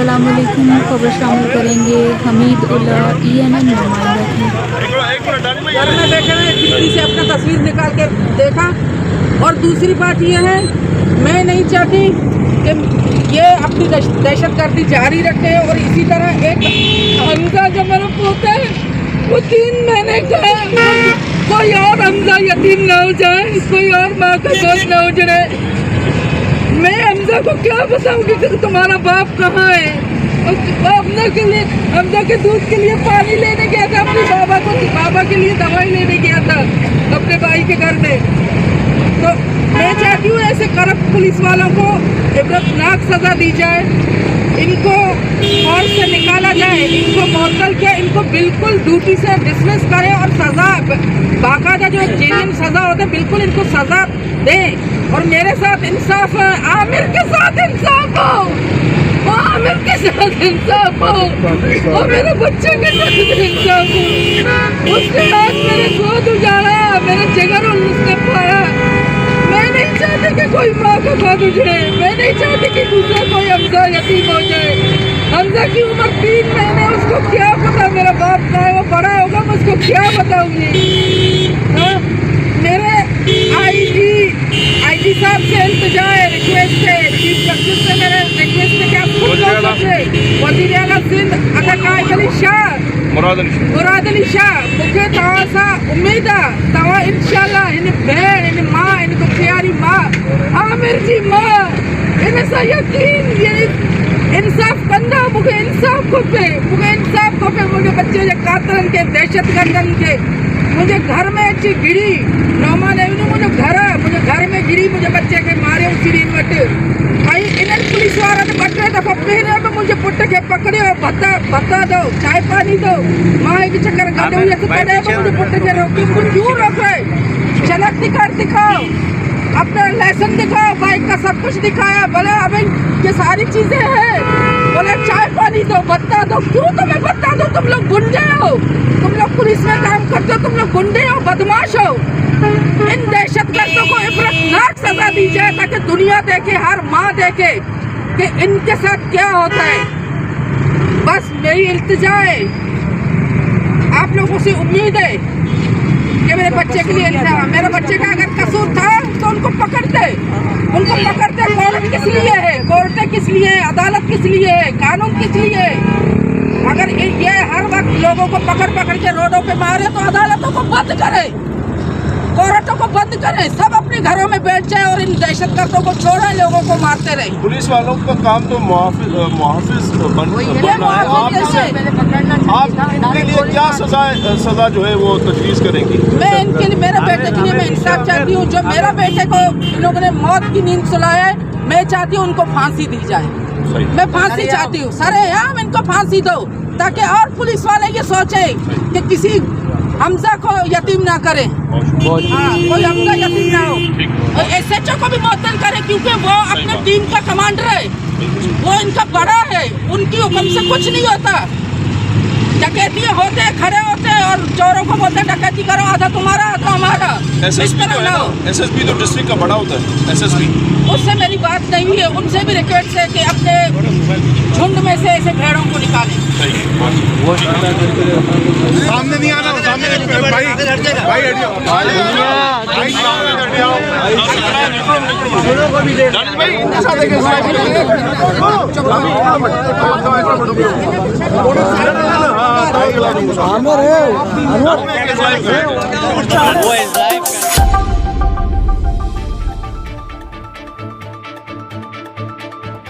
अस्सलाम वालेकुम। खबर शामिल करेंगे हमीद उल्ला ENN नुमाइंदा की। घर में देखे ना खिड़की से अपना तस्वीर निकाल के देखा। और दूसरी बात यह है, मैं नहीं चाहती कि ये अपनी दहशतगर्दी जारी रखे। और इसी तरह एक हमजा जो मेरा पोता है वो 3 महीने का है, कोई और हमजा यतीम ना हो जाए, कोई और माँ का गोद ना उजड़े। मैं हमजा को क्या बताऊंगी कि तुम्हारा बाप कहाँ है। और हमजा के दूध के लिए पानी लेने गया था, अपने बाबा के लिए दवाई लेने गया था अपने भाई के घर में। तो मैं चाहती हूँ ऐसे करप्ट पुलिस वालों को इबरतनाक सजा दी जाए, इनको फौज से निकाला जाए, इनको मुअत्तल किया, इनको बिल्कुल ड्यूटी से डिसमिस करें और सजा बाकायदा जो जेन्युइन सजा होता है बिल्कुल इनको सजा दें। और मेरे साथ इंसाफ है, आमिर के साथ इंसाफ हो, आमिर के साथ इंसाफ हो और मेरे बच्चे के साथ इंसाफ हो। उसने आज मेरे गोद उजाड़ा, मेरे जिगर उसने पाया। मैं नहीं चाहती कि कोई माँ का गोद उजड़े, मैं नहीं चाहती कि दूसरा कोई हमजा यतीम हो जाए। हमजा की उम्र 3 महीने, उसको क्या पता मेरा बाप का है, वो बड़ा होगा मैं उसको क्या बताऊंगी। मेरे आईजी साहब से इल्तिजा है, रिक्वेस्ट है, चीफ जस्टिस से मेरे रिक्वेस्ट है कि आप खुद वज़ीर आला सिंध अताकाश अली शाह मुराद अली शाह मूंखे तव्हां सां उम्मीद आहे तव्हां इंशाअल्लाह हिन भेण, हिन मां, हिन दुखियारी मां, आमिर जी मां, हिन सां यकीन इंसाफ़ कंदा। मूंखे इंसाफ़ खपे, मूंखे इंसाफ़ खपे। मुंहिंजे बच्चे जे कातरनि खे, दहशतगर्दनि खे मुझे घर में अची गिरी, नौमान एवेन्यू मुझे घर है, मुझे घर में गिरी, मुझे बच्चे के मारे सिरीन वट। भाई इन्हनि पुलिस वारा ने 2-3 दफ़ा पहिरियों में मुझे पुट के पकड़ियो, भत्ता दो, चाय पानी दो। मां एक चक्कर गॾु हुई त तॾहिं बि मुझे पुट के रोकी। क्यों रोक रहे? शनाख्ती कार्ड दिखाओ, अपना लाइसेंस दिखाओ, बाइक का सब कुछ दिखाया। बोले अभी ये सारी चीजें हैं, बोले चाय पानी दो, भत्ता दो। क्यों तुम्हें भत्ता दो? तुम लोग गुंडे हो, तुम लोग पुलिस में काम करते हो, तुम लोग गुंडे हो, बदमाश हो। इन दहशतगर्दों को इबरतनाक सजा दी जाए ताकि दुनिया देखे, हर माँ देखे कि इनके साथ क्या होता है। बस मेरी इल्तिजा है, आप लोगों से उम्मीद है कि मेरे बच्चे के लिए मेरे बच्चे का अगर कसूर था तो उनको पकड़ते। कोर्ट किस लिए है? कोर्टें किस लिए है? अदालत किस लिए है? कानून किस लिए है? अगर ये हर वक्त लोगों को पकड़ के रोडों पे मारे तो अदालतों को बंद करे, कोर्टों को बंद करें, सब अपने घरों में बैठ जाए और इन दहशतगर्दों को छोड़े, लोगों को मारते रहे। पुलिस वालों का काम तो मुहाफिज बनना है। आप इनके लिए क्या सजा जो है वो तजवीज़ करेंगी? मैं इनके लिए, मेरे बेटे के लिए मैं इंसाफ चाहती हूँ। जो मेरा बेटे को इन लोगों ने मौत की नींद सुलाया है, मैं चाहती हूँ उनको फांसी दी जाए। मैं फांसी चाहती हूँ, सरेआम इनको फांसी दो ताकि और पुलिस वाले ये सोचे कि किसी हमजा को यतीम ना करें। हाँ, कोई हमजा यतीम ना हो। और SHO को भी मुअत्तल करें क्योंकि वो अपने टीम का कमांडर है, वो इनका बड़ा है, उनकी हुक्म से कुछ नहीं होता। डकैती होते खड़े होते और चोरों को बोलते डकैती करो, आधा तुम्हारा आधा हमारा। SSP तो है ना, SSP तो डिस्ट्रिक्ट का बड़ा होता है। SSP उससे मेरी बात नहीं हुई है, उनसे भी रिक्वेस्ट है कि अपने झुंड में से ऐसे भेड़ों को निकालें। सामने नहीं आना, सामने भाई आमिर है।